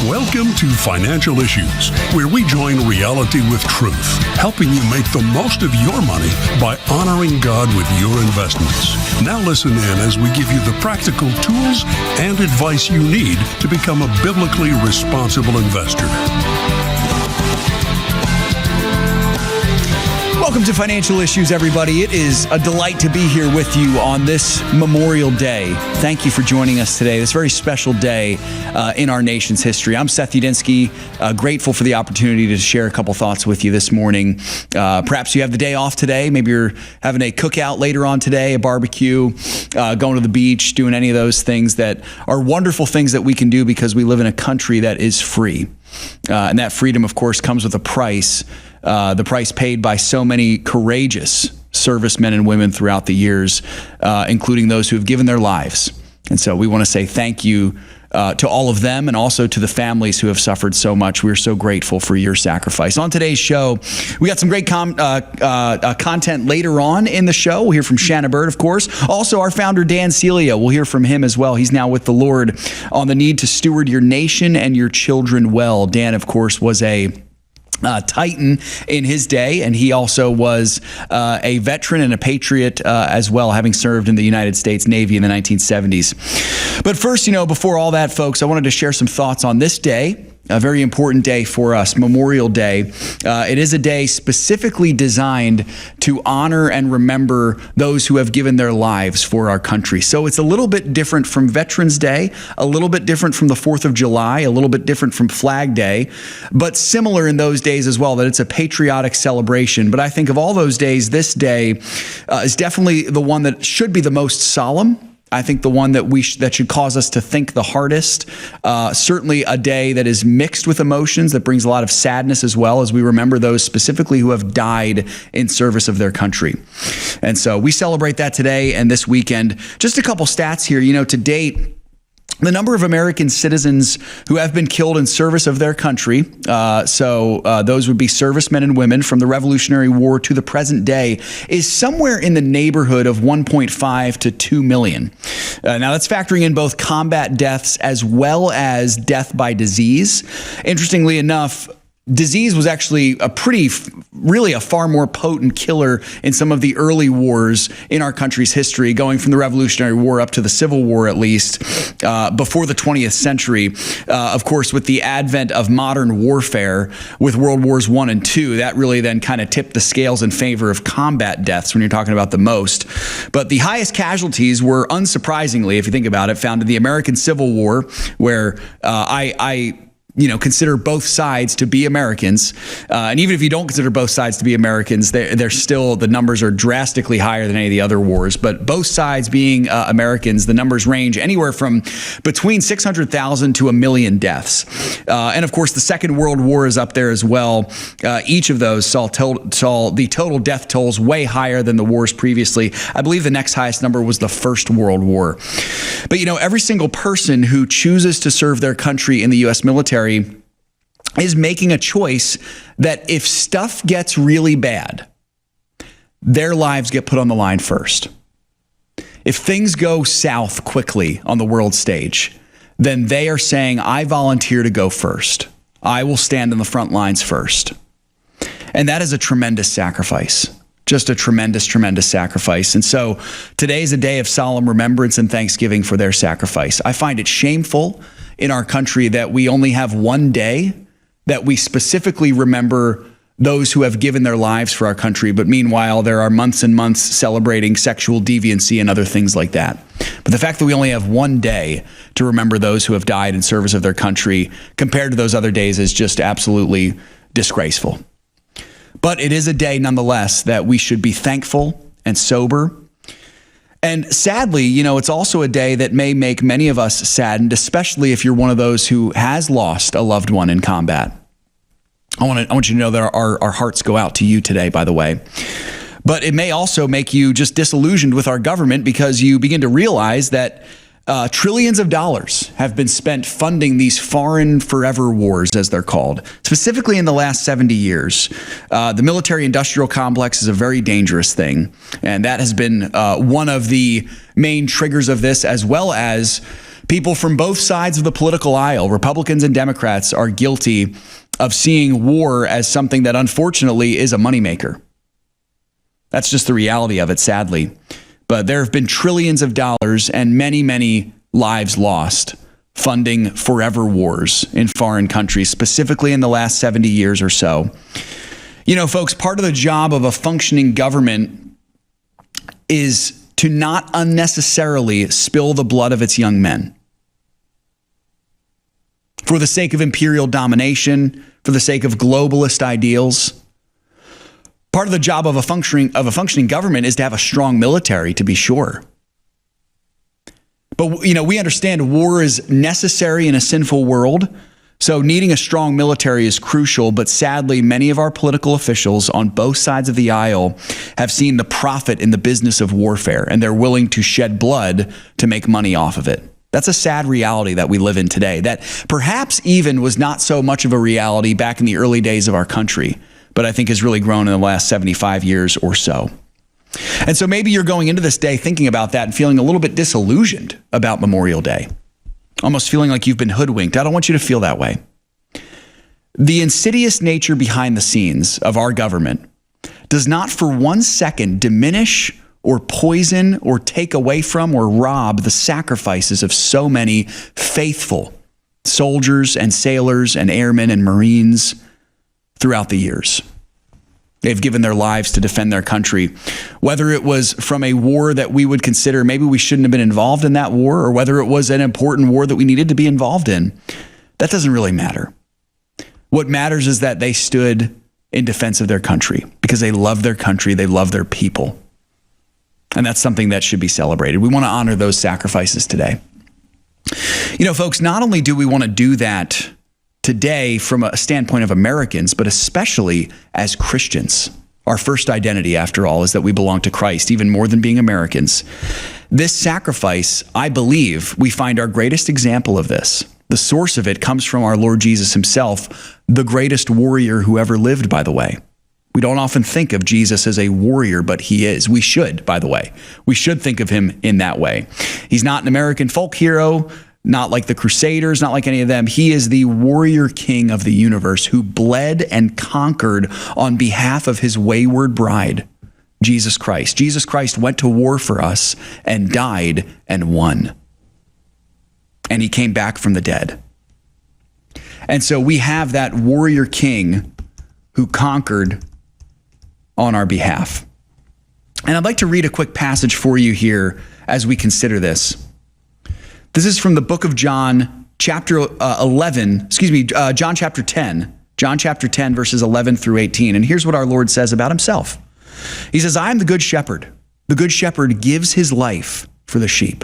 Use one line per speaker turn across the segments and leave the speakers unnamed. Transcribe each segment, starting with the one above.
Welcome to Financial Issues, where we join reality with truth, helping you make the most of your money by honoring God with your investments. Now listen in as we give you the practical tools and advice you need to become a biblically responsible investor.
Welcome to Financial Issues, everybody. It is a delight to be here with you on this Memorial Day. Thank you for joining us today, this very special day in our nation's history. I'm Seth Sam, grateful for the opportunity to share a couple thoughts with you this morning. Perhaps you have the day off today. Maybe you're having a cookout later on today, a barbecue, going to the beach, doing any of those things that are wonderful things that we can do because we live in a country that is free. And that freedom, of course, comes with a price. The price paid by so many courageous servicemen and women throughout the years, including those who have given their lives. And so we want to say thank you to all of them and also to the families who have suffered so much. We're so grateful for your sacrifice. On today's show, we got some great content later on in the show. We'll hear from Shanna Bird, of course. Also, our founder, Dan Celia, we'll hear from him as well. He's now with the Lord on the need to steward your nation and your children well. Dan, of course, was a Titan in his day, and he also was a veteran and a patriot as well, having served in the United States Navy in the 1970s. But first, before all that, folks, I wanted to share some thoughts on this day. A very important day for us, Memorial Day. It is a day specifically designed to honor and remember those who have given their lives for our country. So it's a little bit different from Veterans Day, a little bit different from the 4th of July, a little bit different from Flag Day, but similar in those days as well, that it's a patriotic celebration. But I think of all those days, this day is definitely the one that should be the most solemn. I think the one that should cause us to think the hardest. Certainly a day that is mixed with emotions, that brings a lot of sadness as well, as we remember those specifically who have died in service of their country. And so we celebrate that today and this weekend. Just a couple stats here. To date, the number of American citizens who have been killed in service of their country, those would be servicemen and women from the Revolutionary War to the present day, is somewhere in the neighborhood of 1.5 to 2 million. Now, that's factoring in both combat deaths as well as death by disease. Interestingly enough, disease was actually really a far more potent killer in some of the early wars in our country's history, going from the Revolutionary War up to the Civil War, at least, before the 20th century. Of course, with the advent of modern warfare with World Wars I and II, that really then kind of tipped the scales in favor of combat deaths when you're talking about the most. But the highest casualties were, unsurprisingly, if you think about it, found in the American Civil War, where I consider both sides to be Americans. And even if you don't consider both sides to be Americans, they're still, the numbers are drastically higher than any of the other wars. But both sides being Americans, the numbers range anywhere from between 600,000 to 1 million deaths. And of course, the Second World War is up there as well. Each of those saw the total death tolls way higher than the wars previously. I believe the next highest number was the First World War. But every single person who chooses to serve their country in the U.S. military is making a choice that if stuff gets really bad, their lives get put on the line first. If things go south quickly on the world stage, then they are saying, I volunteer to go first. I will stand in the front lines first. And that is a tremendous sacrifice. Just a tremendous, tremendous sacrifice. And so today is a day of solemn remembrance and thanksgiving for their sacrifice. I find it shameful in our country that we only have one day that we specifically remember those who have given their lives for our country. But meanwhile, there are months and months celebrating sexual deviancy and other things like that. But the fact that we only have one day to remember those who have died in service of their country compared to those other days is just absolutely disgraceful. But it is a day nonetheless that we should be thankful and sober. And sadly, it's also a day that may make many of us saddened, especially if you're one of those who has lost a loved one in combat. I want you to know that our hearts go out to you today, by the way. But it may also make you just disillusioned with our government because you begin to realize that trillions of dollars have been spent funding these foreign forever wars, as they're called, specifically in the last 70 years. The military-industrial complex is a very dangerous thing, and that has been one of the main triggers of this, as well as People from both sides of the political aisle, Republicans and Democrats, are guilty of seeing war as something that unfortunately is a moneymaker. That's just the reality of it, sadly. But there have been trillions of dollars and many, many lives lost funding forever wars in foreign countries, specifically in the last 70 years or so. You know, folks, part of the job of a functioning government is to not unnecessarily spill the blood of its young men. For the sake of imperial domination, for the sake of globalist ideals. Part of the job of a functioning government is to have a strong military, to be sure. But, you know, we understand war is necessary in a sinful world. So needing a strong military is crucial. But sadly, many of our political officials on both sides of the aisle have seen the profit in the business of warfare, and they're willing to shed blood to make money off of it. That's a sad reality that we live in today, that perhaps even was not so much of a reality back in the early days of our country, but I think has really grown in the last 75 years or so. And so maybe you're going into this day thinking about that and feeling a little bit disillusioned about Memorial Day, almost feeling like you've been hoodwinked. I don't want you to feel that way. The insidious nature behind the scenes of our government does not for 1 second diminish or poison or take away from or rob the sacrifices of so many faithful soldiers and sailors and airmen and Marines throughout the years. They've given their lives to defend their country, whether it was from a war that we would consider maybe we shouldn't have been involved in that war, or whether it was an important war that we needed to be involved in. That doesn't really matter. What matters is that they stood in defense of their country because they love their country, they love their people. And that's something that should be celebrated. We want to honor those sacrifices today. You know, folks, not only do we want to do that today from a standpoint of Americans, but especially as Christians. Our first identity, after all, is that we belong to Christ, even more than being Americans. This sacrifice, I believe, we find our greatest example of this. The source of it comes from our Lord Jesus himself, the greatest warrior who ever lived, by the way. We don't often think of Jesus as a warrior, but he is. We should, by the way. We should think of him in that way. He's not an American folk hero, not like the Crusaders, not like any of them. He is the warrior king of the universe who bled and conquered on behalf of his wayward bride, Jesus Christ. Jesus Christ went to war for us and died and won. And he came back from the dead. And so we have that warrior king who conquered on our behalf. And I'd like to read a quick passage for you here as we consider this. This is from the book of John, chapter 10. John chapter 10, verses 11 through 18. And here's what our Lord says about himself. He says, I am the good shepherd. The good shepherd gives his life for the sheep.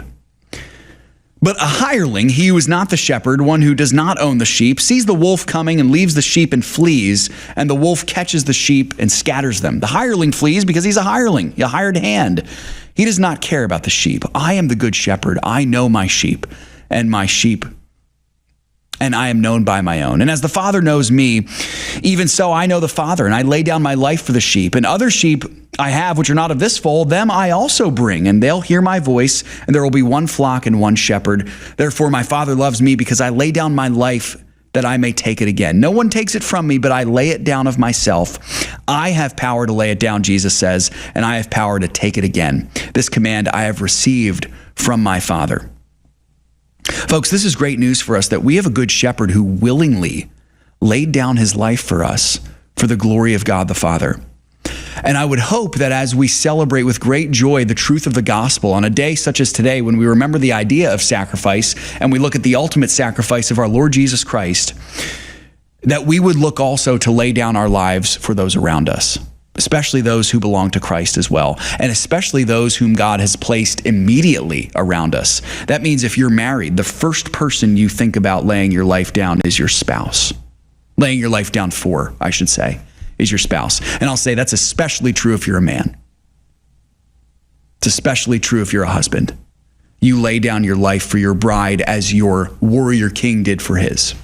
But a hireling, he who is not the shepherd, one who does not own the sheep, sees the wolf coming and leaves the sheep and flees, and the wolf catches the sheep and scatters them. The hireling flees because he's a hireling, a hired hand. He does not care about the sheep. I am the good shepherd. I know my sheep, and I am known by my own. And as the Father knows me, even so I know the Father, and I lay down my life for the sheep. And other sheep I have, which are not of this fold, them I also bring, and they'll hear my voice, and there will be one flock and one shepherd. Therefore my Father loves me, because I lay down my life that I may take it again. No one takes it from me, but I lay it down of myself. I have power to lay it down, Jesus says, and I have power to take it again. This command I have received from my Father. Folks, this is great news for us that we have a good shepherd who willingly laid down his life for us for the glory of God the Father. And I would hope that as we celebrate with great joy the truth of the gospel on a day such as today, when we remember the idea of sacrifice and we look at the ultimate sacrifice of our Lord Jesus Christ, that we would look also to lay down our lives for those around us, especially those who belong to Christ as well, and especially those whom God has placed immediately around us. That means if you're married, the first person you think about laying your life down is your spouse. Laying your life down for, I should say, is your spouse. And I'll say that's especially true if you're a man. It's especially true if you're a husband. You lay down your life for your bride as your warrior king did for his.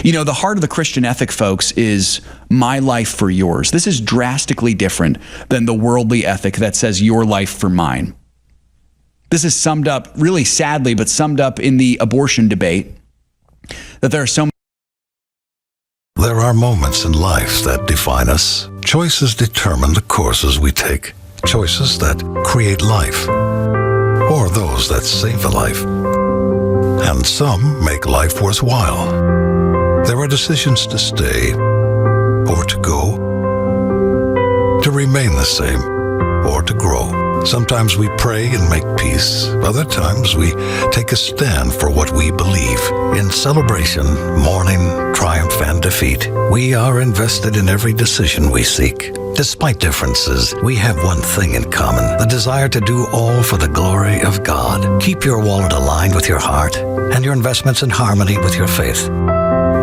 You know, the heart of the Christian ethic, folks, is my life for yours. This is drastically different than the worldly ethic that says your life for mine. This is summed up, really sadly, but summed up in the abortion debate, that there are so many.
There are moments in life that define us. Choices determine the courses we take. Choices that create life, or those that save a life. And some make life worthwhile. There are decisions to stay or to go, to remain the same or to grow. Sometimes we pray and make peace. Other times we take a stand for what we believe. In celebration, mourning, triumph, and defeat, we are invested in every decision we seek. Despite differences, we have one thing in common: the desire to do all for the glory of God. Keep your wallet aligned with your heart and your investments in harmony with your faith.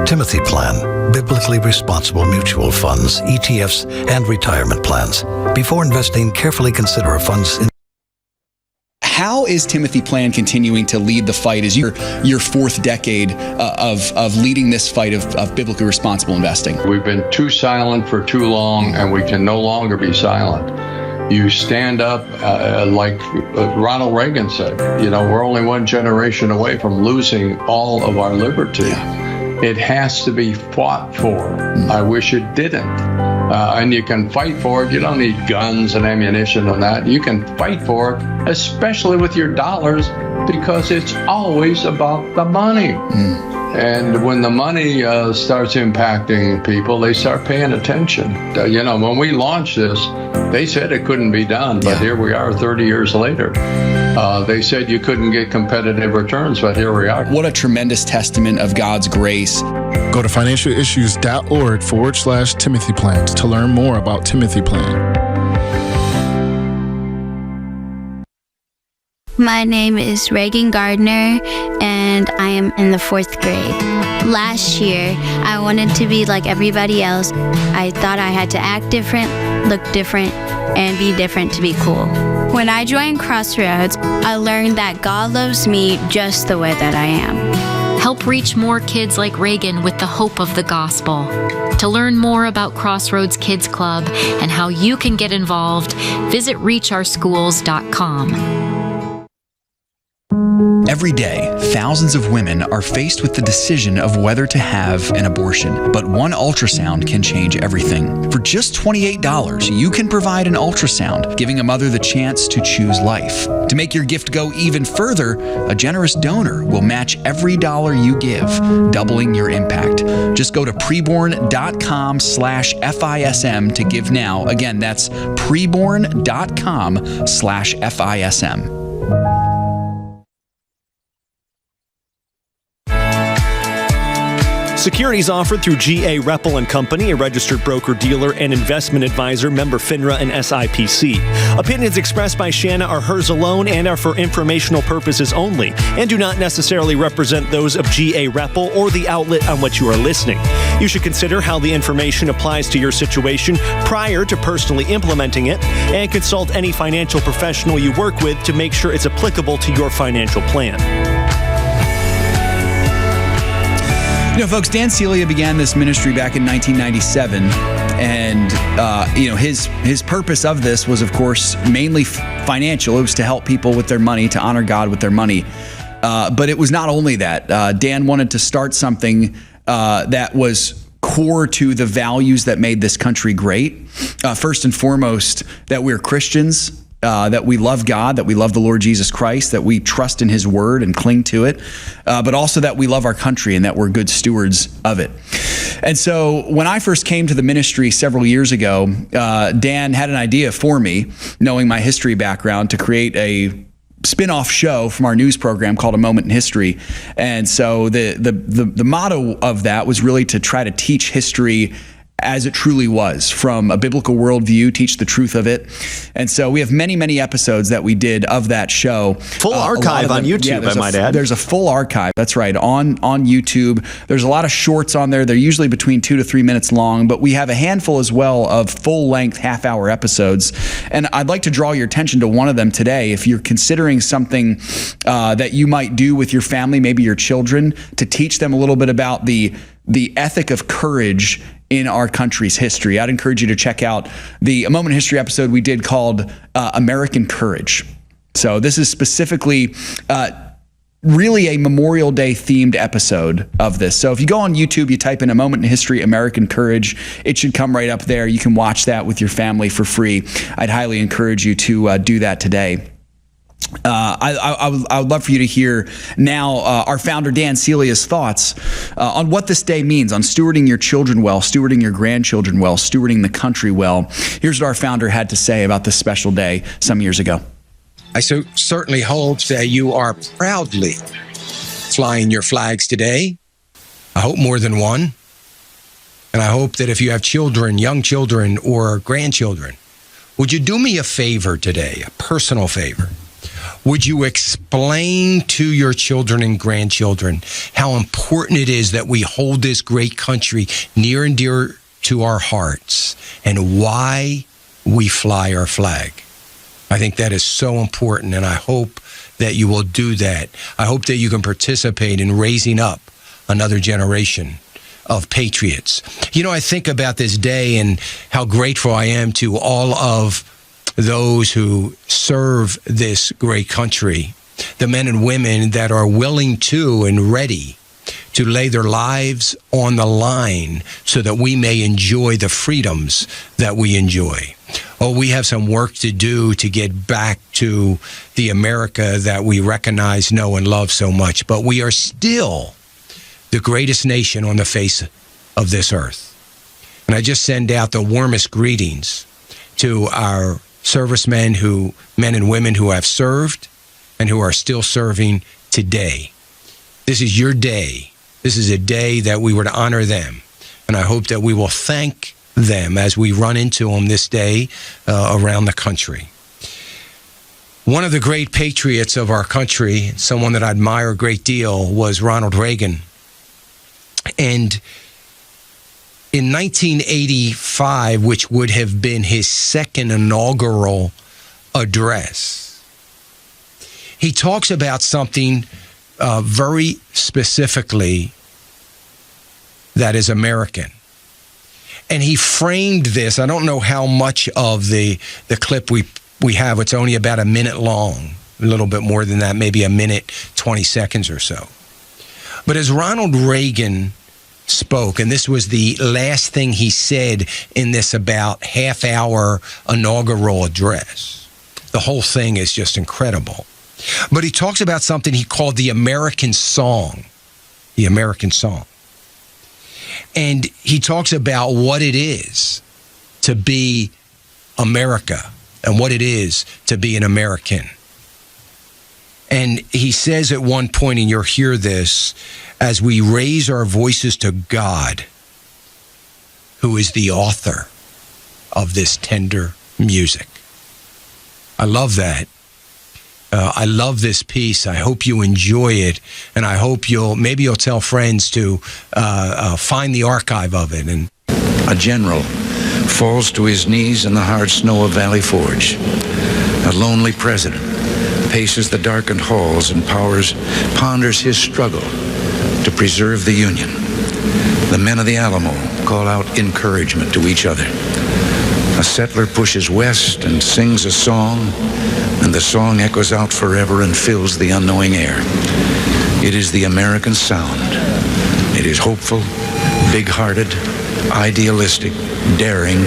Timothy Plan, biblically responsible mutual funds, ETFs, and retirement plans. Before investing, carefully consider a fund's.
How is Timothy Plan continuing to lead the fight as your fourth decade of leading this fight of biblically responsible investing?
We've been too silent for too long, and we can no longer be silent. You stand up like Ronald Reagan said, we're only one generation away from losing all of our liberty. Yeah. It has to be fought for. I wish it didn't. And you can fight for it. You don't need guns and ammunition and that. You can fight for it, especially with your dollars, because it's always about the money. And when the money starts impacting people, they start paying attention. When we launched this, they said it couldn't be done, but here we are 30 years later. They said you couldn't get competitive returns, but here we are.
What a tremendous testament of God's grace.
Go to financialissues.org/Timothy Plans to learn more about Timothy Plan.
My name is Reagan Gardner, and I am in the 4th grade. Last year, I wanted to be like everybody else. I thought I had to act different, look different, and be different to be cool. When I joined Crossroads, I learned that God loves me just the way that I am.
Help reach more kids like Reagan with the hope of the gospel. To learn more about Crossroads Kids Club and how you can get involved, visit reachOurschools.com.
Every day, thousands of women are faced with the decision of whether to have an abortion. But one ultrasound can change everything. For just $28, you can provide an ultrasound, giving a mother the chance to choose life. To make your gift go even further, a generous donor will match every dollar you give, doubling your impact. Just go to preborn.com/FISM to give now. Again, that's preborn.com/FISM.
Securities offered through G.A. Reppel & Company, a registered broker-dealer and investment advisor, member FINRA and SIPC. Opinions expressed by Shanna are hers alone and are for informational purposes only, and do not necessarily represent those of G.A. Reppel or the outlet on which you are listening. You should consider how the information applies to your situation prior to personally implementing it, and consult any financial professional you work with to make sure it's applicable to your financial plan.
Folks, Dan Celia began this ministry back in 1997, and his purpose of this was, of course, mainly financial. It was to help people with their money, to honor God with their money. But it was not only that. Dan wanted to start something that was core to the values that made this country great. First and foremost, that we're Christians. That we love God, that we love the Lord Jesus Christ, that we trust in His Word and cling to it, but also that we love our country and that we're good stewards of it. And so when I first came to the ministry several years ago, Dan had an idea for me, knowing my history background, to create a spin-off show from our news program called A Moment in History. And so the motto of that was really to try to teach history as it truly was, from a biblical worldview, teach the truth of it. And so we have many, many episodes that we did of that show.
Full archive on YouTube, I might add.
There's a full archive, that's right, on YouTube. There's a lot of shorts on there. They're usually between 2 to 3 minutes long, but we have a handful as well of full-length half-hour episodes. And I'd like to draw your attention to one of them today. If you're considering something that you might do with your family, maybe your children, to teach them a little bit about the ethic of courage in our country's history, I'd encourage you to check out the A Moment in History episode we did called American Courage. So this is specifically really a Memorial Day themed episode of this. So if you go on YouTube, you type in A Moment in History, American Courage, it should come right up there. You can watch that with your family for free. I'd highly encourage you to do that today. I would love for you to hear now our founder, Dan Celia's thoughts on what this day means, on stewarding your children well, stewarding your grandchildren well, stewarding the country well. Here's what our founder had to say about this special day some years ago.
I certainly hope that you are proudly flying your flags today. I hope more than one. And I hope that if you have children, young children, or grandchildren, would you do me a favor today, a personal favor? Would you explain to your children and grandchildren how important it is that we hold this great country near and dear to our hearts and why we fly our flag? I think that is so important, and I hope that you will do that. I hope that you can participate in raising up another generation of patriots. You know, I think about this day and how grateful I am to all of those who serve this great country, the men and women that are willing to and ready to lay their lives on the line so that we may enjoy the freedoms that we enjoy. Oh, we have some work to do to get back to the America that we recognize, know, and love so much, but we are still the greatest nation on the face of this earth. And I just send out the warmest greetings to our servicemen, men and women who have served and who are still serving today. This is your day. This is a day that we were to honor them. And I hope that we will thank them as we run into them this day around the country. One of the great patriots of our country, someone that I admire a great deal, was Ronald Reagan. And in 1985, which would have been his second inaugural address, he talks about something very specifically that is American. And he framed this, I don't know how much of the clip we have, it's only about a minute long, a little bit more than that, maybe a minute, 20 seconds or so. But as Ronald Reagan spoke, and this was the last thing he said in this about half-hour inaugural address, the whole thing is just incredible. But he talks about something he called the American song. The American song. And he talks about what it is to be America and what it is to be an American. And he says at one point, and you'll hear this, as we raise our voices to God, who is the author of this tender music. I love that. I love this piece. I hope you enjoy it, and I hope you'll tell friends to find the archive of it. And
a general falls to his knees in the hard snow of Valley Forge. A lonely president paces the darkened halls and ponders his struggle to preserve the Union. The men of the Alamo call out encouragement to each other. A settler pushes west and sings a song, and the song echoes out forever and fills the unknowing air. It is the American sound. It is hopeful, big-hearted, idealistic, daring,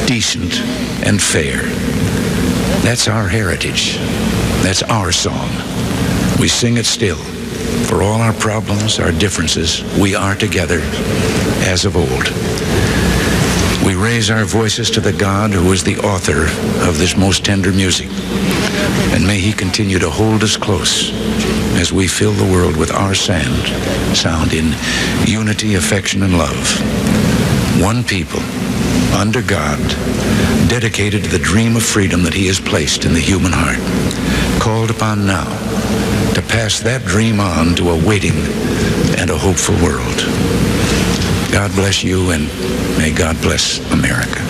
decent, and fair. That's our heritage. That's our song. We sing it still. For all our problems, our differences, we are together as of old. We raise our voices to the God who is the author of this most tender music. And may he continue to hold us close as we fill the world with our sound in unity, affection, and love. One people, under God, dedicated to the dream of freedom that he has placed in the human heart, called upon now to pass that dream on to a waiting and a hopeful world. God bless you, and may God bless America.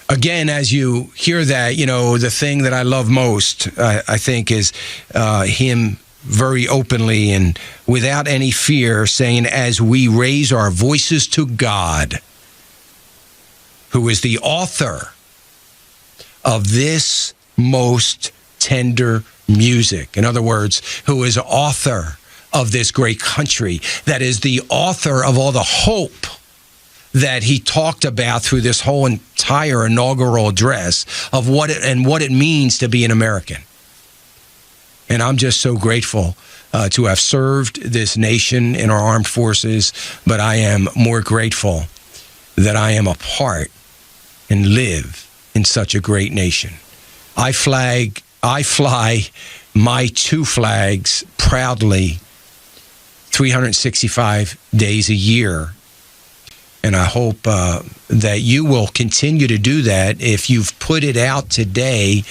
Again, as you hear that, the thing that I love most, I think, is him very openly and without any fear saying, as we raise our voices to God, who is the author of this most tender music. In other words, who is author of this great country, that is the author of all the hope that he talked about through this whole entire inaugural address of what it means to be an American. And I'm just so grateful to have served this nation in our armed forces, but I am more grateful that I am a part and live in such a great nation. I fly my two flags proudly 365 days a year. And I hope that you will continue to do that. If you've put it out today,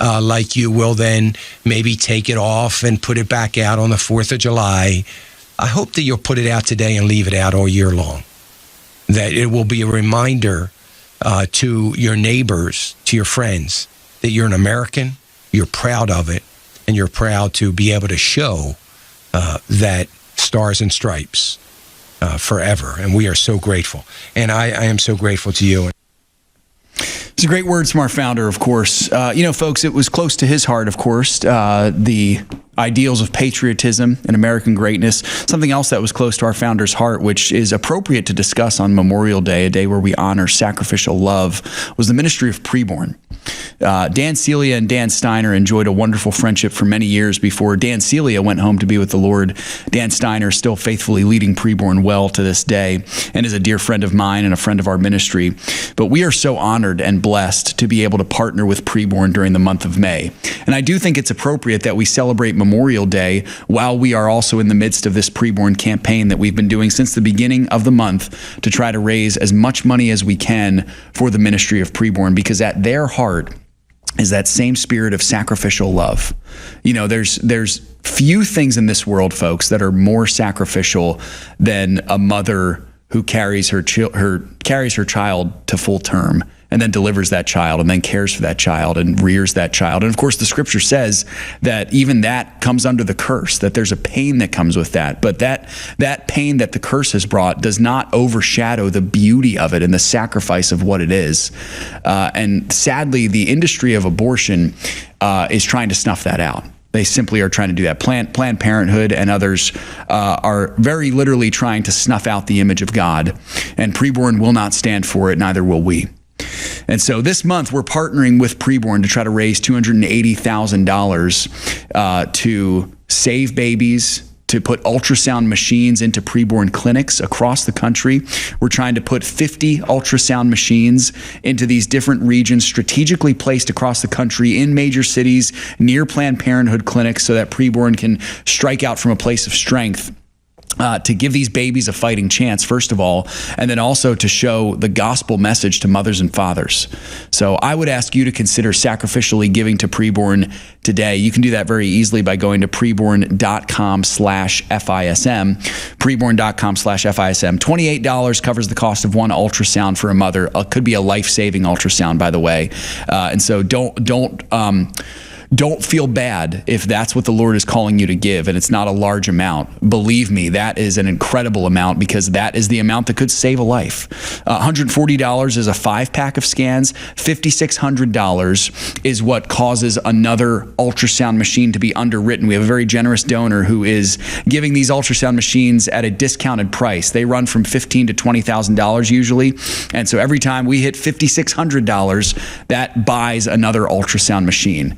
like you will then maybe take it off and put it back out on the 4th of July, I hope that you'll put it out today and leave it out all year long. That it will be a reminder to your neighbors, to your friends, that you're an American, you're proud of it, and you're proud to be able to show that Stars and Stripes forever. And we are so grateful. And I am so grateful to you.
It's a great words from our founder, of course. Folks, it was close to his heart, of course, the ideals of patriotism and American greatness. Something else that was close to our founder's heart, which is appropriate to discuss on Memorial Day, a day where we honor sacrificial love, was the ministry of preborn. Dan Celia and Dan Steiner enjoyed a wonderful friendship for many years before Dan Celia went home to be with the Lord. Dan Steiner still faithfully leading preborn well to this day and is a dear friend of mine and a friend of our ministry. But we are so honored and blessed to be able to partner with preborn during the month of May. And I do think it's appropriate that we celebrate Memorial Day while we are also in the midst of this preborn campaign that we've been doing since the beginning of the month to try to raise as much money as we can for the ministry of preborn, because at their heart is that same spirit of sacrificial love. There's few things in this world, folks, that are more sacrificial than a mother who carries her child to full term and then delivers that child and then cares for that child and rears that child. And of course, the scripture says that even that comes under the curse, that there's a pain that comes with that. But that pain that the curse has brought does not overshadow the beauty of it and the sacrifice of what it is. And sadly, the industry of abortion is trying to snuff that out. They simply are trying to do that. Planned Parenthood and others are very literally trying to snuff out the image of God. And preborn will not stand for it, neither will we. And so this month, we're partnering with preborn to try to raise $280,000 to save babies, to put ultrasound machines into preborn clinics across the country. We're trying to put 50 ultrasound machines into these different regions strategically placed across the country in major cities near Planned Parenthood clinics so that preborn can strike out from a place of strength. To give these babies a fighting chance, first of all, and then also to show the gospel message to mothers and fathers. So I would ask you to consider sacrificially giving to preborn today. You can do that very easily by going to preborn.com/FISM, preborn.com/FISM. $28 covers the cost of one ultrasound for a mother. It could be a life-saving ultrasound, by the way. And so don't feel bad if that's what the Lord is calling you to give and it's not a large amount. Believe me, that is an incredible amount because that is the amount that could save a life. $140 is a 5-pack of scans. $5,600 is what causes another ultrasound machine to be underwritten. We have a very generous donor who is giving these ultrasound machines at a discounted price. They run from $15,000 to $20,000 usually. And so every time we hit $5,600, that buys another ultrasound machine.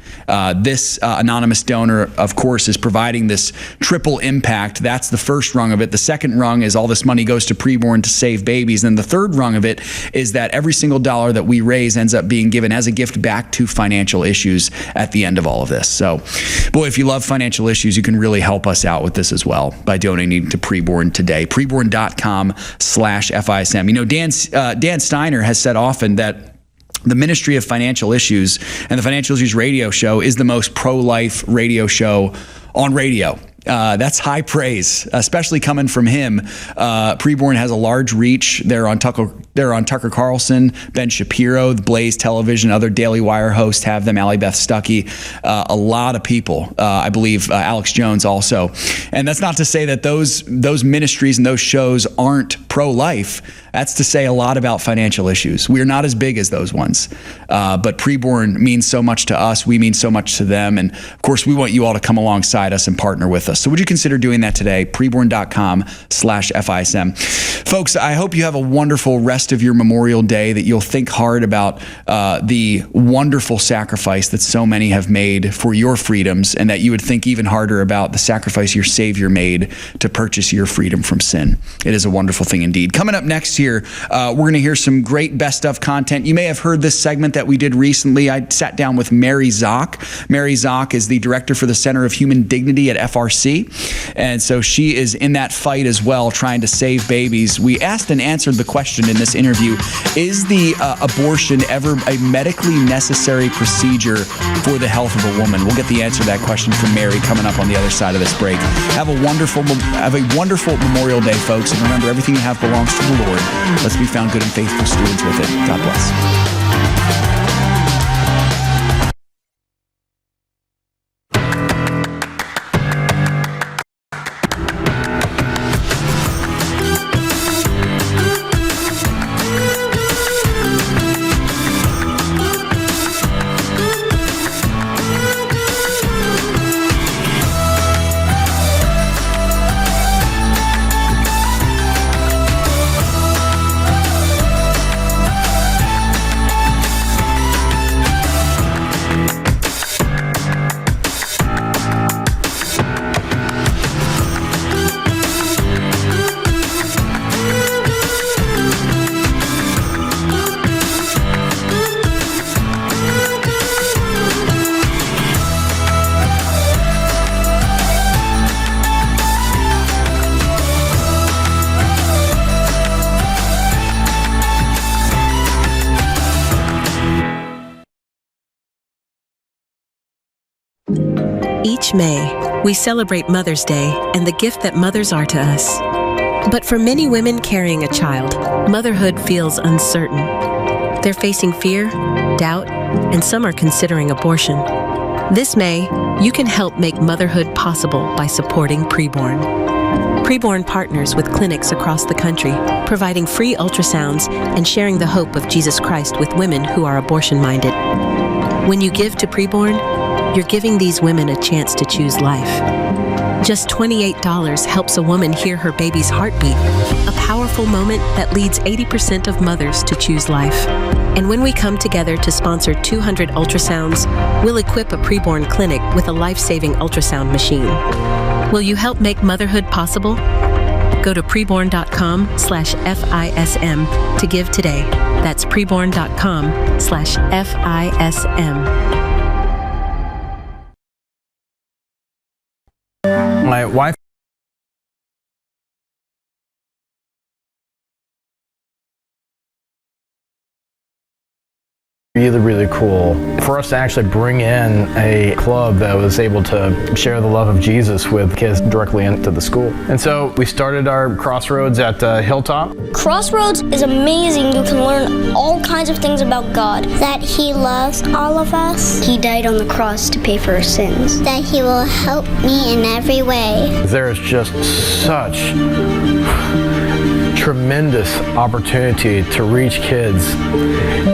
This anonymous donor, of course, is providing this triple impact. That's the first rung of it. The second rung is all this money goes to preborn to save babies. And the third rung of it is that every single dollar that we raise ends up being given as a gift back to financial issues at the end of all of this. So, boy, if you love financial issues, you can really help us out with this as well by donating to preborn today. Preborn.com/FISM. Dan Steiner has said often that the Ministry of Financial Issues and the Financial Issues radio show is the most pro-life radio show on radio. That's high praise, especially coming from him. Preborn has a large reach. They're on Tucker Carlson, Ben Shapiro, the Blaze Television, other Daily Wire hosts have them, Allie Beth Stuckey, a lot of people. I believe Alex Jones also. And that's not to say that those ministries and those shows aren't pro-life, that's to say a lot about financial issues. We're not as big as those ones, but preborn means so much to us. We mean so much to them. And of course, we want you all to come alongside us and partner with us. So would you consider doing that today? preborn.com/FISM. Folks, I hope you have a wonderful rest of your Memorial Day, that you'll think hard about the wonderful sacrifice that so many have made for your freedoms, and that you would think even harder about the sacrifice your Savior made to purchase your freedom from sin. It is a wonderful thing indeed. Coming up next here, we're going to hear some great best of content. You may have heard this segment that we did recently. I sat down with Mary Szoch. Mary Szoch is the director for the Center of Human Dignity at FRC. And so she is in that fight as well, trying to save babies. We asked and answered the question in this interview, is the abortion ever a medically necessary procedure for the health of a woman? We'll get the answer to that question from Mary coming up on the other side of this break. Have a wonderful Memorial Day, folks. And remember, everything you have belongs to the Lord. Let's be found good and faithful stewards with it. God bless.
Each May, we celebrate Mother's Day and the gift that mothers are to us. But for many women carrying a child, motherhood feels uncertain. They're facing fear, doubt, and some are considering abortion. This May, you can help make motherhood possible by supporting Preborn. Preborn partners with clinics across the country, providing free ultrasounds and sharing the hope of Jesus Christ with women who are abortion-minded. When you give to Preborn, you're giving these women a chance to choose life. Just $28 helps a woman hear her baby's heartbeat, a powerful moment that leads 80% of mothers to choose life. And when we come together to sponsor 200 ultrasounds, we'll equip a Preborn clinic with a life-saving ultrasound machine. Will you help make motherhood possible? Go to preborn.com/FISM to give today. That's preborn.com/FISM.
My wife really cool for us to actually bring in a club that was able to share the love of Jesus with kids directly into the school. And so we started our Crossroads at Hilltop.
Crossroads is amazing. You can learn all kinds of things about God. That He loves all of us. He died on the cross to pay for our sins. That He will help me in every way.
There is just such tremendous opportunity to reach kids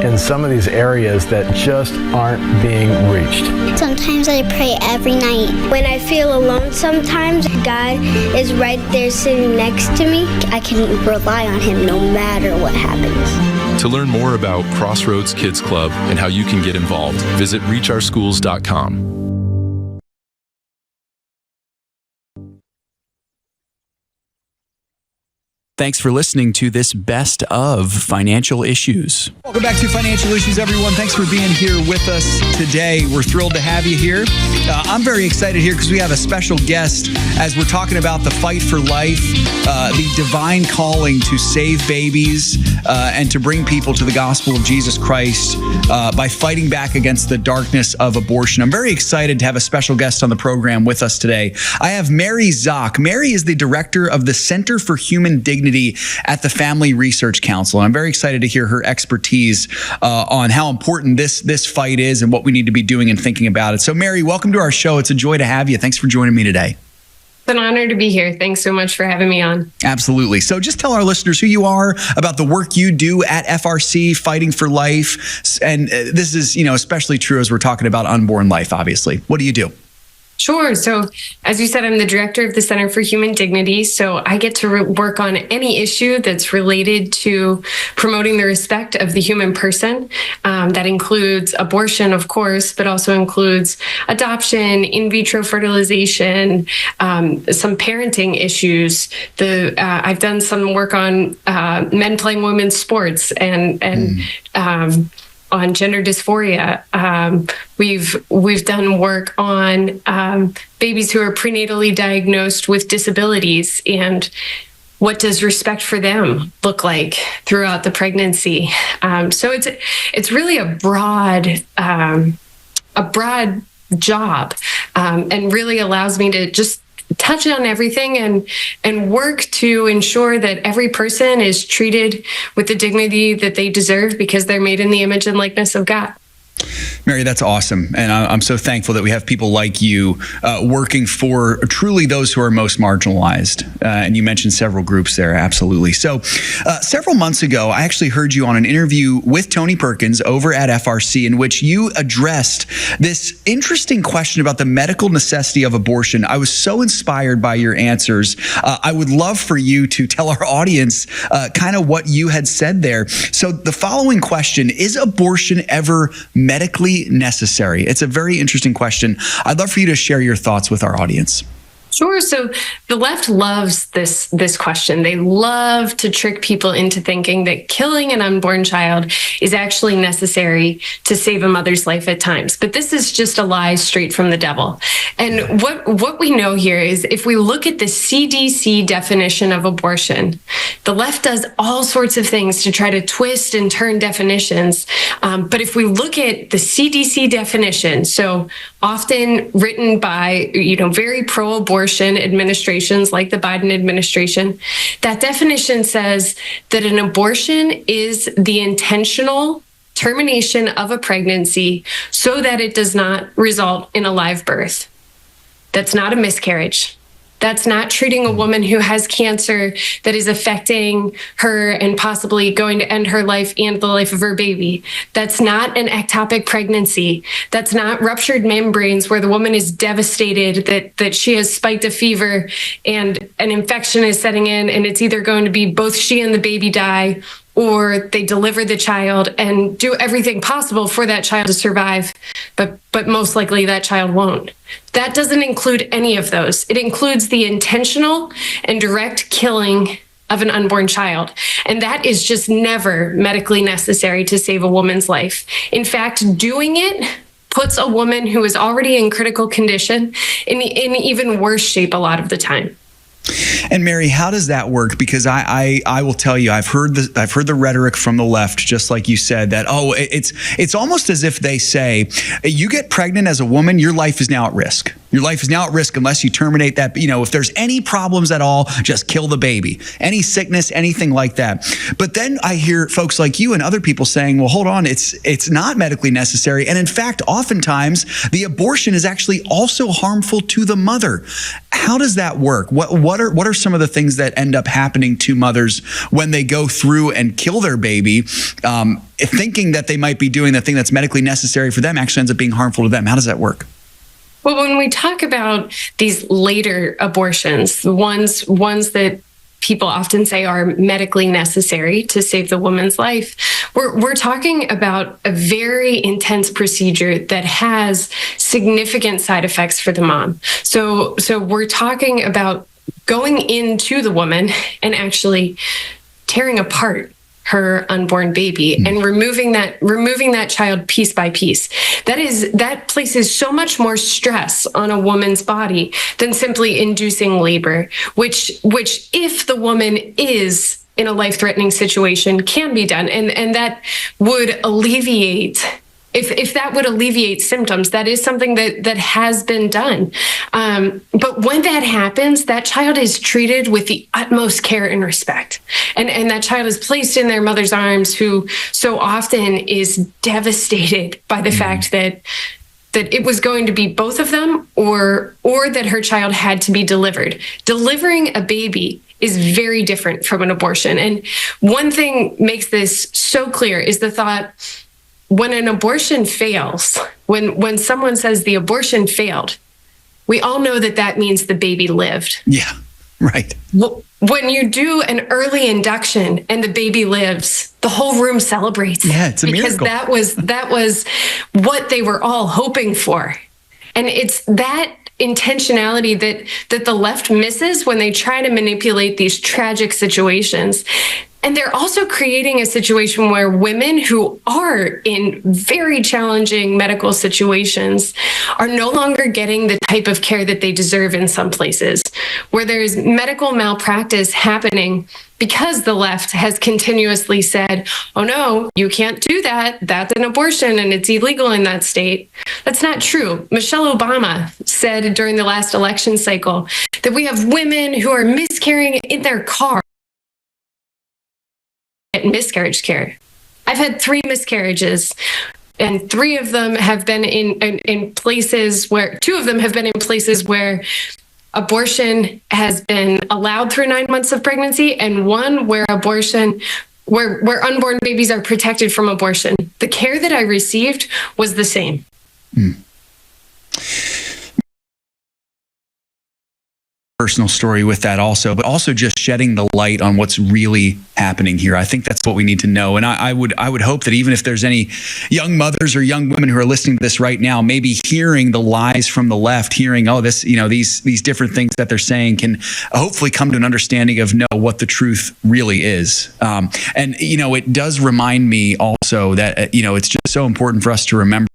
in some of these areas that just aren't being reached.
Sometimes I pray every night. When I feel alone sometimes, God is right there sitting next to me. I can rely on Him no matter what happens.
To learn more about Crossroads Kids Club and how you can get involved, visit reachourschools.com.
Thanks for listening to this best of Financial Issues. Welcome back to Financial Issues, everyone. Thanks for being here with us today. We're thrilled to have you here. I'm very excited here because we have a special guest as we're talking about the fight for life, the divine calling to save babies and to bring people to the gospel of Jesus Christ by fighting back against the darkness of abortion. I'm very excited to have a special guest on the program with us today. I have Mary Szoch. Mary is the director of the Cntr for Human Dignity at the Family Research Council. And I'm very excited to hear her expertise on how important this fight is and what we need to be doing and thinking about it. So Mary, welcome to our show. It's a joy to have you. Thanks for joining me today.
It's an honor to be here. Thanks so much for having me on.
Absolutely. So just tell our listeners who you are, about the work you do at FRC, Fighting for Life. And this is, especially true as we're talking about unborn life, obviously. What do you do?
Sure. So as you said, I'm the director of the Center for Human Dignity. So I get to work on any issue that's related to promoting the respect of the human person. That includes abortion, of course, but also includes adoption, in vitro fertilization, some parenting issues. I've done some work on men playing women's sports and on gender dysphoria. We've done work on babies who are prenatally diagnosed with disabilities, and what does respect for them look like throughout the pregnancy. So it's really a broad job, and really allows me to just touch on everything and work to ensure that every person is treated with the dignity that they deserve because they're made in the image and likeness of God.
Mary, that's awesome. And I'm so thankful that we have people like you working for truly those who are most marginalized. And you mentioned several groups there. Absolutely. So several months ago, I actually heard you on an interview with Tony Perkins over at FRC, in which you addressed this interesting question about the medical necessity of abortion. I was so inspired by your answers. I would love for you to tell our audience kind of what you had said there. So the following question: is abortion ever medically necessary? It's a very interesting question. I'd love for you to share your thoughts with our audience.
Sure. So the left loves this question. They love to trick people into thinking that killing an unborn child is actually necessary to save a mother's life at times. But this is just a lie straight from the devil. And what we know here is, if we look at the CDC definition of abortion, the left does all sorts of things to try to twist and turn definitions. But if we look at the CDC definition, so often written by, very pro-abortion administrations like the Biden administration, that definition says that an abortion is the intentional termination of a pregnancy so that it does not result in a live birth. That's not a miscarriage. That's not treating a woman who has cancer that is affecting her and possibly going to end her life and the life of her baby. That's not an ectopic pregnancy. That's not ruptured membranes where the woman is devastated that she has spiked a fever and an infection is setting in, and it's either going to be both she and the baby die, or they deliver the child and do everything possible for that child to survive, but most likely that child won't. That doesn't include any of those. It includes the intentional and direct killing of an unborn child. And that is just never medically necessary to save a woman's life. In fact, doing it puts a woman who is already in critical condition in even worse shape a lot of the time.
And Mary, how does that work? Because I will tell you, I've heard the rhetoric from the left, just like you said, that it's almost as if they say, you get pregnant as a woman, your life is now at risk. Your life is now at risk unless you terminate that. If there's any problems at all, just kill the baby. Any sickness, anything like that. But then I hear folks like you and other people saying, well, hold on, it's not medically necessary. And in fact, oftentimes the abortion is actually also harmful to the mother. How does that work? What are some of the things that end up happening to mothers when they go through and kill their baby, thinking that they might be doing the thing that's medically necessary for them, actually ends up being harmful to them? How does that work?
Well, when we talk about these later abortions, the ones that people often say are medically necessary to save the woman's life, we're talking about a very intense procedure that has significant side effects for the mom. So we're talking about going into the woman and actually tearing apart her unborn baby and removing that child piece by piece. That places so much more stress on a woman's body than simply inducing labor, which if the woman is in a life-threatening situation can be done. And that would alleviate, if that would alleviate symptoms, that is something that has been done. But when that happens, that child is treated with the utmost care and respect. And that child is placed in their mother's arms, who so often is devastated by the fact that that it was going to be both of them, or that her child had to be delivered. Delivering a baby is very different from an abortion. And one thing makes this so clear is the thought, when an abortion fails, when someone says the abortion failed, we all know that that means the baby lived.
Yeah, right.
When you do an early induction and the baby lives, the whole room celebrates.
Yeah, it's a
because
miracle.
that was what they were all hoping for. And it's that intentionality that the left misses when they try to manipulate these tragic situations. And they're also creating a situation where women who are in very challenging medical situations are no longer getting the type of care that they deserve in some places, where there's medical malpractice happening because the left has continuously said, oh no, you can't do that. That's an abortion and it's illegal in that state. That's not true. Michelle Obama said during the last election cycle that we have women who are miscarrying in their car. Miscarriage care. I've had 3 miscarriages, and 3 of them have been in places where 2 of them have been in places where abortion has been allowed through 9 months of pregnancy, and 1 where where unborn babies are protected from abortion. The care that I received was the same.
Personal story with that also, but also just shedding the light on what's really happening here. I think that's what we need to know. And I would hope that even if there's any young mothers or young women who are listening to this right now, maybe hearing the lies from the left, hearing, oh, this, these different things that they're saying, can hopefully come to an understanding of what the truth really is. And it does remind me also that, it's just so important for us to remember.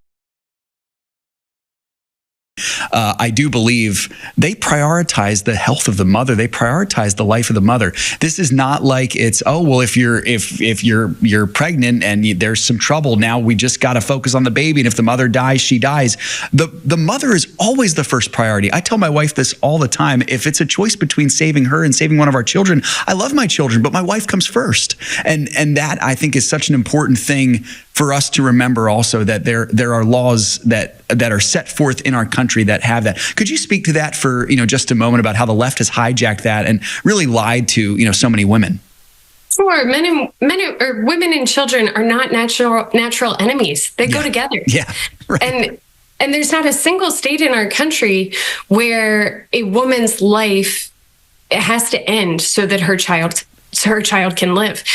I do believe they prioritize the health of the mother. They prioritize the life of the mother. This is not like it's, oh, well, if you're pregnant and there's some trouble, now we just got to focus on the baby. And if the mother dies, she dies. The mother is always the first priority. I tell my wife this all the time. If it's a choice between saving her and saving one of our children, I love my children, but my wife comes first. And that, I think, is such an important thing for us to remember also, that there are laws that are set forth in our country that have that. Could you speak to that for just a moment, about how the left has hijacked that and really lied to so many women?
Sure, women and children are not natural enemies. They go together.
Yeah, right.
And there's not a single state in our country where a woman's life has to end so that her child can live.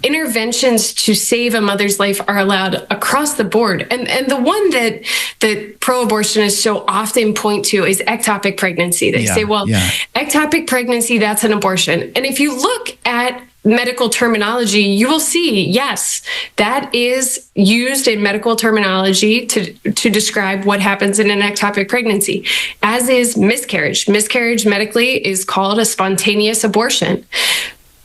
Interventions to save a mother's life are allowed across the board. And the one that pro-abortionists so often point to is ectopic pregnancy. They say, well, ectopic pregnancy, that's an abortion. And if you look at medical terminology, you will see, yes, that is used in medical terminology to describe what happens in an ectopic pregnancy, as is miscarriage. Miscarriage medically is called a spontaneous abortion.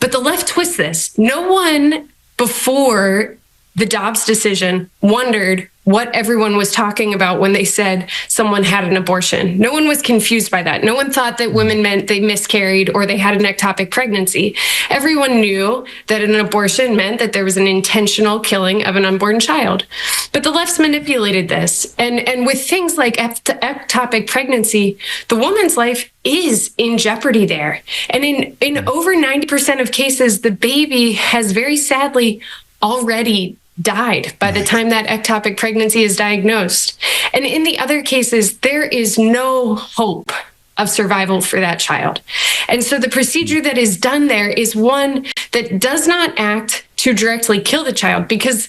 But the left twists this. No one before the Dobbs decision wondered what everyone was talking about when they said someone had an abortion. No one was confused by that. No one thought that women meant they miscarried or they had an ectopic pregnancy. Everyone knew that an abortion meant that there was an intentional killing of an unborn child. But the left's manipulated this. And with things like ectopic pregnancy, the woman's life is in jeopardy there. And in over 90% of cases, the baby has very sadly already died by the time that ectopic pregnancy is diagnosed. And in the other cases, there is no hope of survival for that child. And so the procedure that is done there is one that does not act to directly kill the child, because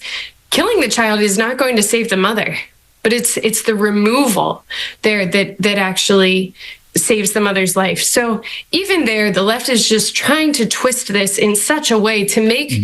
killing the child is not going to save the mother, but it's the removal there that actually saves the mother's life. So even there, the left is just trying to twist this in such a way to make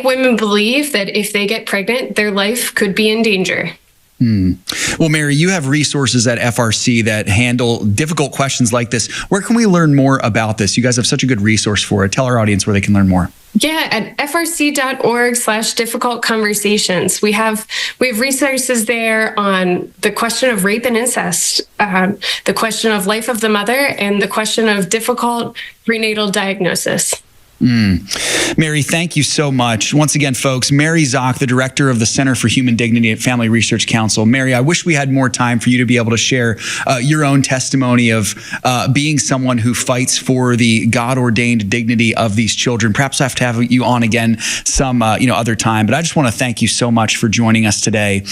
women believe that if they get pregnant, their life could be in danger.
Well, Mary, you have resources at FRC that handle difficult questions like this. Where can we learn more about this? You guys have such a good resource for it. Tell our audience where they can learn more.
Yeah, at frc.org/difficult conversations. We have resources there on the question of rape and incest, the question of life of the mother, and the question of difficult prenatal diagnosis.
Mary, thank you so much. Once again, folks, Mary Szoch, the director of the Center for Human Dignity at Family Research Council. Mary, I wish we had more time for you to be able to share your own testimony of being someone who fights for the God-ordained dignity of these children. Perhaps I have to have you on again some other time, but I just want to thank you so much for joining us today.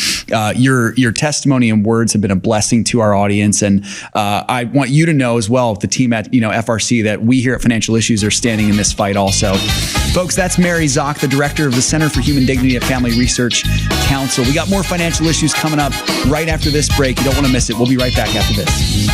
Your testimony and words have been a blessing to our audience, and I want you to know as well, the team at FRC, that we here at Financial Issues are standing in this fight also. Folks, that's Mary Szoch, the director of the Center for Human Dignity at Family Research Council. We got more financial issues coming up right after this break. You don't want to miss it. We'll be right back after this.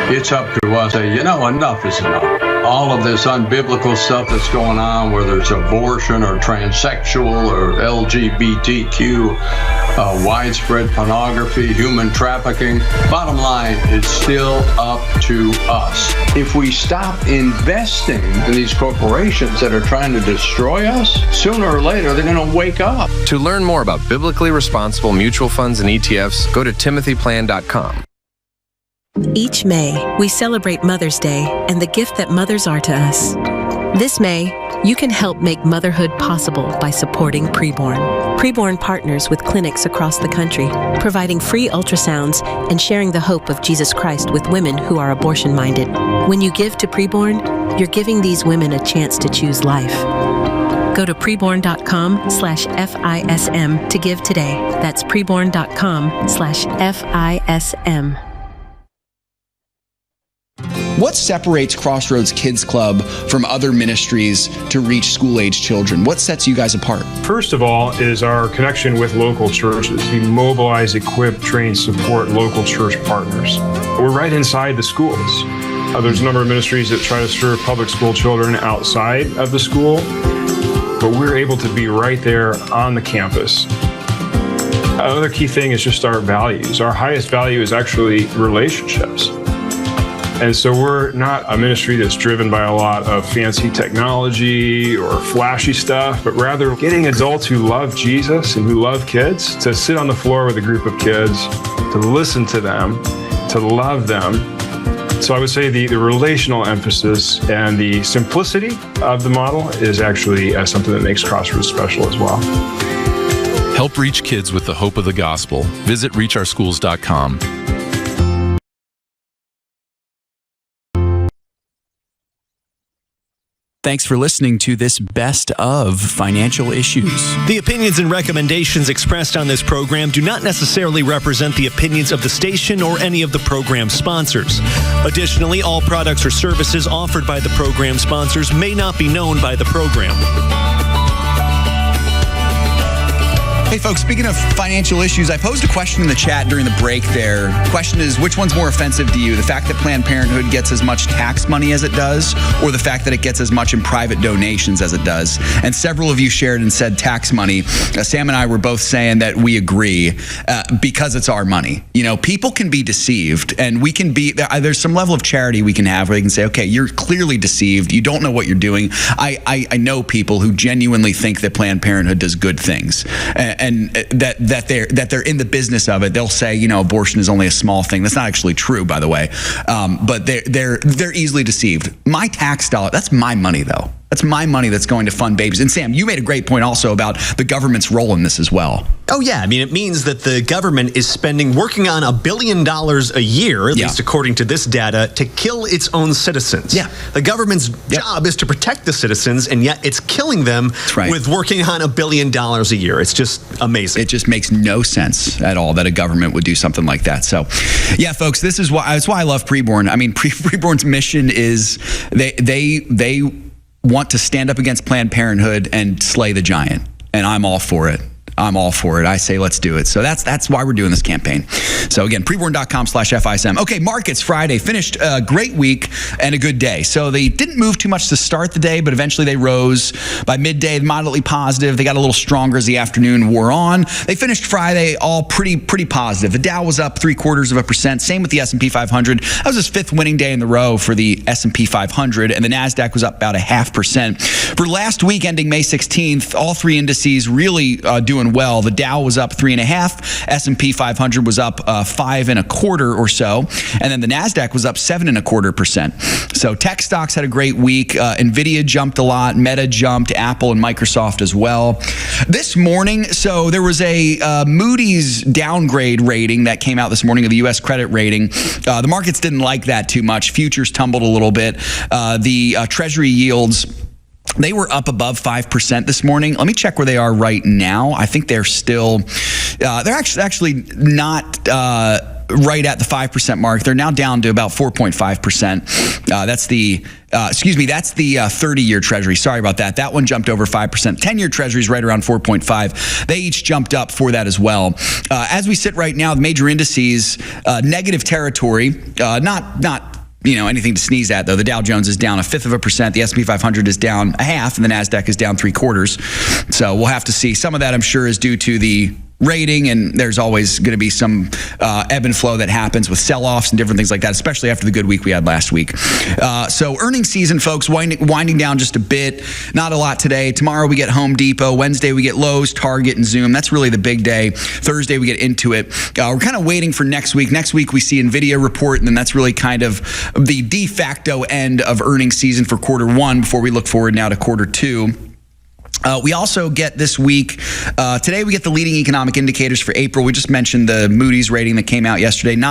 It's up to us to say, enough is enough. All of this unbiblical stuff that's going on, whether it's abortion or transsexual or LGBTQ, widespread pornography, human trafficking. Bottom line, it's still up to us. If we stop investing in these corporations that are trying to destroy us, sooner or later they're going to wake up.
To learn more about biblically responsible mutual funds and ETFs, go to timothyplan.com.
Each May, we celebrate Mother's Day and the gift that mothers are to us. This May, you can help make motherhood possible by supporting Preborn. Preborn partners with clinics across the country, providing free ultrasounds and sharing the hope of Jesus Christ with women who are abortion-minded. When you give to Preborn, you're giving these women a chance to choose life. Go to preborn.com/FISM to give today. That's preborn.com/FISM.
What separates Crossroads Kids Club from other ministries to reach school-age children? What sets you guys apart?
First of all is our connection with local churches. We mobilize, equip, train, support local church partners. We're right inside the schools. There's a number of ministries that try to serve public school children outside of the school, but we're able to be right there on the campus. Another key thing is just our values. Our highest value is actually relationships. And so we're not a ministry that's driven by a lot of fancy technology or flashy stuff, but rather getting adults who love Jesus and who love kids to sit on the floor with a group of kids, to listen to them, to love them. So I would say the relational emphasis and the simplicity of the model is actually something that makes Crossroads special as well.
Help reach kids with the hope of the gospel. Visit reachOurschools.com.
Thanks for listening to this Best of Financial Issues.
The opinions and recommendations expressed on this program do not necessarily represent the opinions of the station or any of the program sponsors. Additionally, all products or services offered by the program sponsors may not be known by the program.
Hey folks, speaking of financial issues, I posed a question in the chat during the break there. The question is, which one's more offensive to you? The fact that Planned Parenthood gets as much tax money as it does, or the fact that it gets as much in private donations as it does? And several of you shared and said tax money. Sam and I were both saying that we agree because it's our money. People can be deceived, and we can be, there's some level of charity we can have where they can say, okay, you're clearly deceived. You don't know what you're doing. I know people who genuinely think that Planned Parenthood does good things. And that they're in the business of it. They'll say, abortion is only a small thing. That's not actually true, by the way. But they're easily deceived. My tax dollar, that's my money, though. That's my money that's going to fund babies. And Sam, you made a great point also about the government's role in this as well.
Oh, yeah. I mean, it means that the government is working on $1 billion a year, at least according to this data, to kill its own citizens. Yeah. The government's job is to protect the citizens, and yet it's killing them with working on $1 billion a year. It's just amazing.
It just makes no sense at all that a government would do something like that. So, yeah, folks, that's why I love Preborn. I mean, Preborn's mission is they want to stand up against Planned Parenthood and slay the giant, and I'm all for it. I'm all for it. I say let's do it. So that's why we're doing this campaign. So again, preborn.com/FISM. Okay, markets Friday finished a great week and a good day. So they didn't move too much to start the day, but eventually they rose by midday, moderately positive. They got a little stronger as the afternoon wore on. They finished Friday all pretty positive. The Dow was up 0.75%. Same with the S&P 500. That was his 5th winning day in the row for the S&P 500, and the NASDAQ was up about 0.5%. For last week ending May 16th, all three indices really doing well. The Dow was up 3.5%. S&P 500 was up 5.25% or so, and then the NASDAQ was up 7.25%. So tech stocks had a great week. Nvidia jumped a lot. Meta jumped. Apple and Microsoft as well. This morning, so there was a Moody's downgrade rating that came out this morning of the U.S. credit rating. The markets didn't like that too much. Futures tumbled a little bit. The Treasury yields, they were up above 5% this morning. Let me check where they are right now. I think they're still, they're actually not right at the 5% mark. They're now down to about 4.5%. That's the 30-year Treasury. Sorry about that. That one jumped over 5%. 10-year Treasury is right around 4.5. They each jumped up for that as well. As we sit right now, the major indices, negative territory, not anything to sneeze at, though. The Dow Jones is down 0.5%. The S&P 500 is down 0.5%, and the NASDAQ is down 0.75%. So we'll have to see. Some of that, I'm sure, is due to the rating, and there's always going to be some ebb and flow that happens with sell-offs and different things like that, especially after the good week we had last week. So earnings season, folks, winding down just a bit. Not a lot today. Tomorrow we get Home Depot. Wednesday we get Lowe's, Target, and Zoom. That's really the big day. Thursday we get Intuit. We're kind of waiting for next week. Next week we see NVIDIA report, and then that's really kind of the de facto end of earnings season for quarter one before we look forward now to quarter two. We also get this week, today we get the leading economic indicators for April. We just mentioned the Moody's rating that came out yesterday,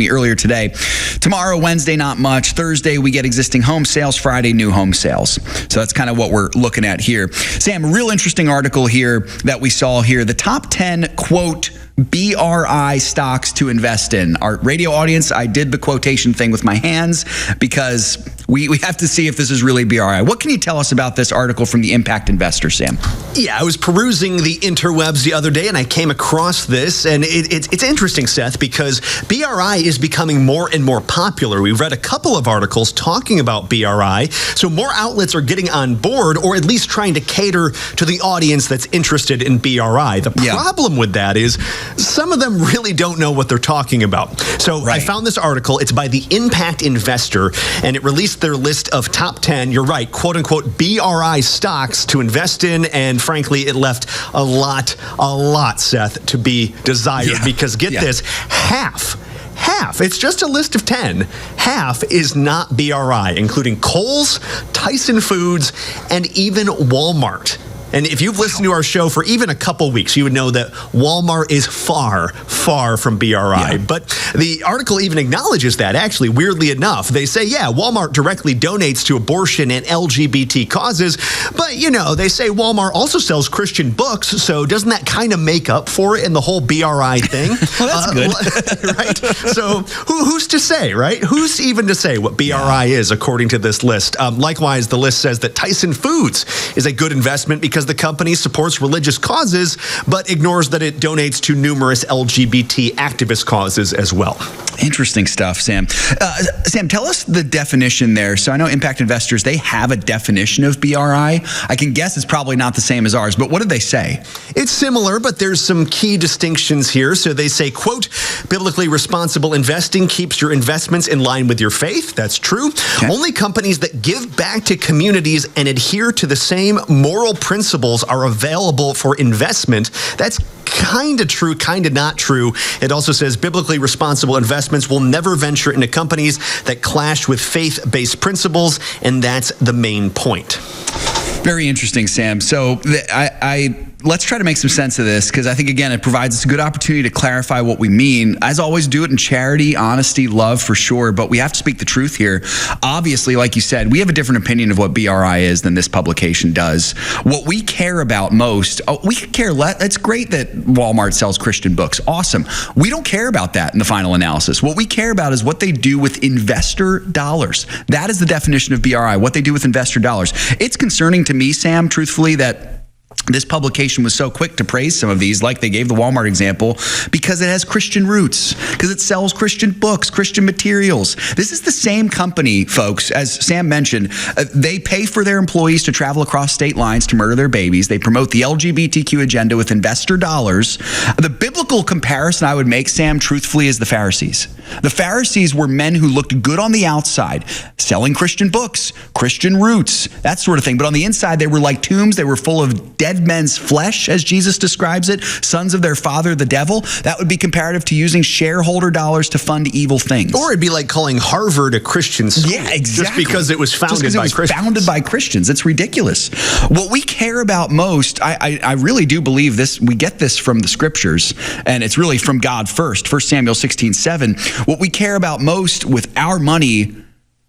earlier today. Tomorrow, Wednesday, not much. Thursday, we get existing home sales. Friday, new home sales. So that's kind of what we're looking at here. Sam, a real interesting article here that we saw here. The top 10, quote, BRI stocks to invest in. Our radio audience, I did the quotation thing with my hands because we have to see if this is really BRI. What can you tell us about this article from the Impact Investor, Sam?
Yeah, I was perusing the interwebs the other day and I came across this, and it's interesting, Seth, because BRI is becoming more and more popular. We've read a couple of articles talking about BRI, so more outlets are getting on board, or at least trying to cater to the audience that's interested in BRI. The problem with that is some of them really don't know what they're talking about. So I found this article. It's by the Impact Investor, and it released their list of top 10, you're right, quote unquote, BRI stocks to invest in. And frankly, it left a lot, Seth, to be desired, because get this, half, it's just a list of 10. Half is not BRI, including Kohl's, Tyson Foods, and even Walmart. And if you've listened to our show for even a couple weeks, you would know that Walmart is far from BRI. Yeah. But the article even acknowledges that, actually, weirdly enough. They say, Walmart directly donates to abortion and LGBT causes. But, they say Walmart also sells Christian books. So doesn't that kind of make up for it in the whole BRI thing?
Well, that's good.
Right? So who's to say, right? Who's even to say what BRI is, according to this list? Likewise, the list says that Tyson Foods is a good investment because the company supports religious causes, but ignores that it donates to numerous LGBT activist causes as well.
Interesting stuff, Sam. Sam, tell us the definition there. So I know Impact Investors, they have a definition of BRI. I can guess it's probably not the same as ours, but what did they say?
It's similar, but there's some key distinctions here. So they say, quote, biblically responsible investing keeps your investments in line with your faith. That's true. Okay. Only companies that give back to communities and adhere to the same moral principles are available for investment. That's kind of true, kind of not true. It also says biblically responsible investments will never venture into companies that clash with faith-based principles, and that's the main point.
Very interesting, Sam. So let's try to make some sense of this, because I think, again, it provides us a good opportunity to clarify what we mean. As always, do it in charity, honesty, love, for sure, but we have to speak the truth here. Obviously, like you said, we have a different opinion of what BRI is than this publication does. What we care about most, we care less. It's great that Walmart sells Christian books. Awesome. We don't care about that in the final analysis. What we care about is what they do with investor dollars. That is the definition of BRI, what they do with investor dollars. It's concerning to me, Sam, truthfully, that This publication was so quick to praise some of these, like they gave the Walmart example, because it has Christian roots, because it sells Christian books, Christian materials. This is the same company, folks, as Sam mentioned. They pay for their employees to travel across state lines to murder their babies. They promote the LGBTQ agenda with investor dollars. The biblical comparison I would make, Sam, truthfully, is the Pharisees. The Pharisees were men who looked good on the outside, selling Christian books, Christian roots, that sort of thing. But on the inside, they were like tombs. They were full of dead men's flesh, as Jesus describes it, sons of their father, the devil. That would be comparative to using shareholder dollars to fund evil things.
Or it'd be like calling Harvard a Christian school.
Yeah, exactly.
Just because it was founded by Christians.
It's ridiculous. What we care about most, I really do believe this, we get this from the scriptures, and it's really from God first. 1 Samuel 16:7. What we care about most with our money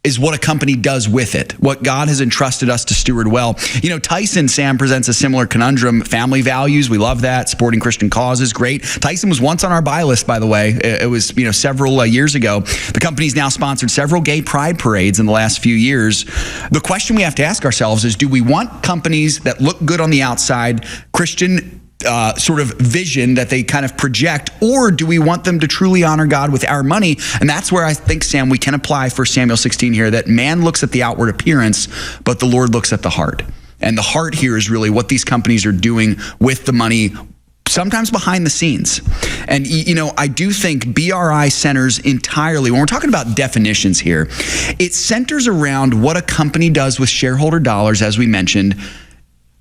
is what a company does with it, what God has entrusted us to steward well. You know, Tyson, Sam, presents a similar conundrum. Family values, we love that. Supporting Christian causes, great. Tyson was once on our buy list, by the way. It was, several years ago. The company's now sponsored several gay pride parades in the last few years. The question we have to ask ourselves is, do we want companies that look good on the outside, Christian sort of vision that they kind of project, or do we want them to truly honor God with our money? And that's where I think, Sam, we can apply 1 Samuel 16 here, that man looks at the outward appearance, but the Lord looks at the heart. And the heart here is really what these companies are doing with the money, sometimes behind the scenes. And, I do think BRI centers entirely, when we're talking about definitions here, it centers around what a company does with shareholder dollars, as we mentioned,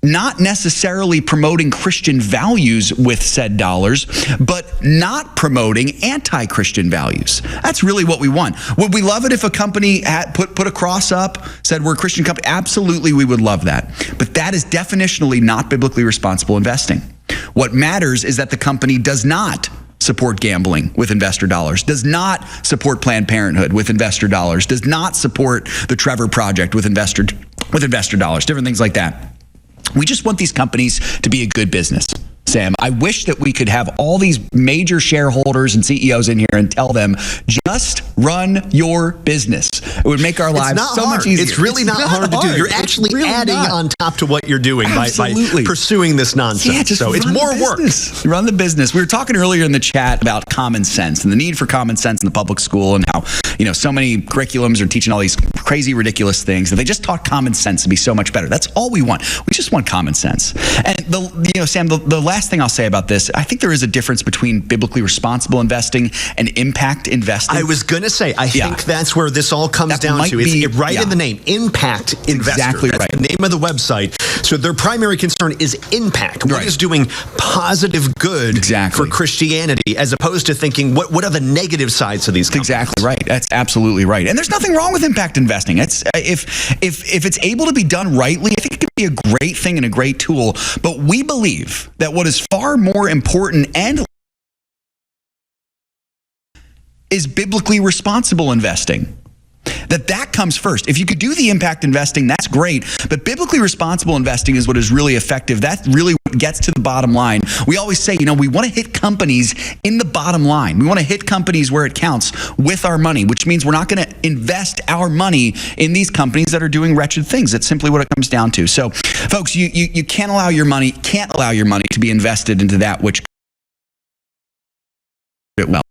not necessarily promoting Christian values with said dollars, but not promoting anti-Christian values. That's really what we want. Would we love it if a company had put a cross up, said we're a Christian company? Absolutely, we would love that. But that is definitionally not biblically responsible investing. What matters is that the company does not support gambling with investor dollars, does not support Planned Parenthood with investor dollars, does not support the Trevor Project with investor dollars, different things like that. We just want these companies to be a good business. Sam, I wish that we could have all these major shareholders and CEOs in here and tell them, just run your business. It would make our lives so much easier.
It's really not hard to do. You're actually really adding on top to what you're doing by pursuing this nonsense.
Yeah,
so it's more work.
Run the business. We were talking earlier in the chat about common sense and the need for common sense in the public school, and how, so many curriculums are teaching all these crazy, ridiculous things. If they just taught common sense, it'd be so much better. That's all we want. We just want common sense. And Sam, the last thing I'll say about this, I think there is a difference between biblically responsible investing and impact investing.
I was going to say, I think that's where this all comes down to. It's right in the name, impact investor.
Exactly
that's
right.
the name of the website. So their primary concern is impact. What is doing positive good for Christianity, as opposed to thinking, what are the negative sides of these companies?
Exactly right. That's absolutely right. And there's nothing wrong with impact investing. It's if it's able to be done rightly, I think it can be a great thing and a great tool. But we believe that what is far more important and is biblically responsible investing. That comes first. If you could do the impact investing, that's great. But biblically responsible investing is what is really effective. That's really what gets to the bottom line. We always say, we want to hit companies in the bottom line. We want to hit companies where it counts with our money, which means we're not going to invest our money in these companies that are doing wretched things. That's simply what it comes down to. So, folks, you can't allow your money to be invested into that which it well.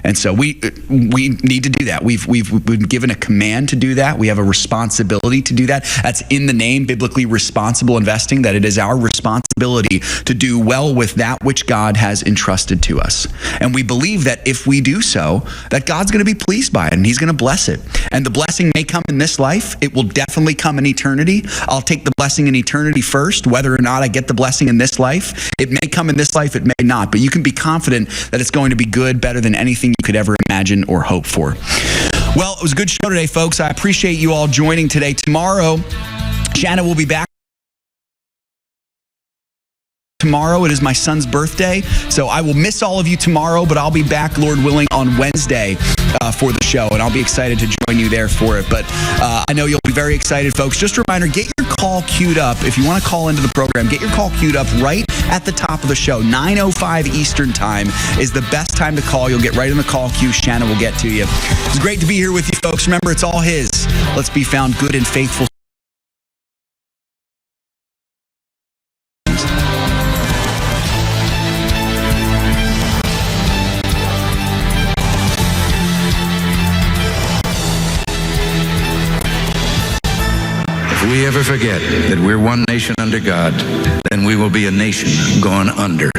And so we need to do that. We've been given a command to do that. We have a responsibility to do that. That's in the name, biblically responsible investing, that it is our responsibility to do well with that which God has entrusted to us. And we believe that if we do so, that God's going to be pleased by it and he's going to bless it. And the blessing may come in this life. It will definitely come in eternity. I'll take the blessing in eternity first, whether or not I get the blessing in this life. It may come in this life, it may not, but you can be confident that it's going to be good, better than anything you could ever imagine or hope for. Well, it was a good show today, folks. I appreciate you all joining today. Tomorrow, Shanna will be back. Tomorrow, it is my son's birthday, so I will miss all of you tomorrow, but I'll be back, Lord willing, on Wednesday for the show, and I'll be excited to join you there for it. But I know you'll be very excited, folks. Just a reminder, get your call queued up. If you want to call into the program, get your call queued up right at the top of the show. 9:05 Eastern Time is the best time to call. You'll get right in the call queue. Shanna will get to you. It's great to be here with you, folks. Remember, it's all his. Let's be found good and faithful.
we ever forget that we're one nation under God, then we will be a nation gone under.